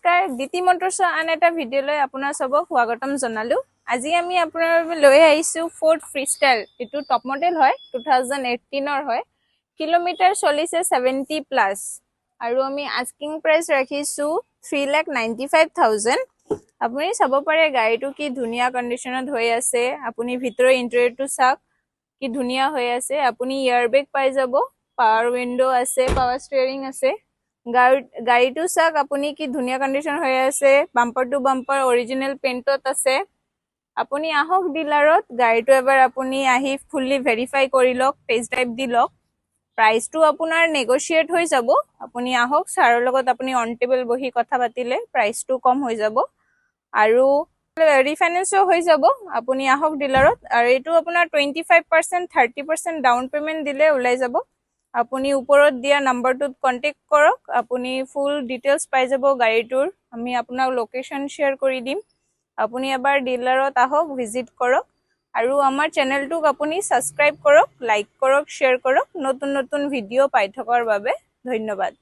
নমস্কাৰ দিতি মটৰছৰ আন এটা ভিডিঅ'লৈ আপোনাৰ সবক স্বাগতম জনালো আজি আমি আপোনাৰ লৈ আহিছো ফোৰ্ড ফ্ৰিস্টাইল এটো টপ মডেল হয় 2018 ৰ হয় কিলোমিটাৰ চলিছে 70 প্লাস আৰু আমি আস্কিং প্ৰাইস ৰাখিছো 3,95,000 আপুনি চাব পাৰে গাড়ীটো কি ধুনিয়া কন্ডিশনত হৈ আছে আপুনি ভিতৰৰ ইন্টেৰিয়ৰটো চাওক কি ধুনিয়া হৈ আছে আপুনি এয়াৰবেগ পাই যাব পাৱাৰ উইন্ডো আছে পাৱাৰ স্টিয়াৰিং আছে গাড়ীটো চাক আপুনি কি ধুনিয়া কন্ডিশন হৈ আছে বাম্পাৰ টু বাম্পাৰ অৰিজিনাল পেইন্টত আছে আপুনি আহক ডিলাৰত গাড়ীটো এবাৰ আপুনি আহি ফুললি ভেৰিফাই কৰি লওক টেষ্ট ড্ৰাইভ দি লওক প্ৰাইসটো আপোনাৰ নেগোশিয়েট হৈ যাব আপুনি আহক সাৰৰ লগত আপুনি অন টেবল বহি কথা পাতিলে প্ৰাইসটো কম হৈ যাব আৰু ৰিফাইনেন্সও হৈ যাব আপুনি আহক ডিলাৰত আৰু এটো আপোনাৰ 25% 30% ডাউন পেমেন্ট দিলে ওলাই যাব আপুনি ওপৰত দিয়া নম্বৰটোত কন্টাক্ট কৰক আপুনি ফুল ডিটেইলস পাই যাব গাড়ীটোৰ আমি আপোনাক লোকেশন শেয়াৰ কৰি দিম আপুনি এবাৰ ডিলাৰত আহক ভিজিট কৰক আৰু আমাৰ চেনেলটোক আপুনি সাবস্ক্ৰাইব কৰক লাইক কৰক শেয়াৰ কৰক নতুন নতুন ভিডিঅ' পাই থকাৰ বাবে ধন্যবাদ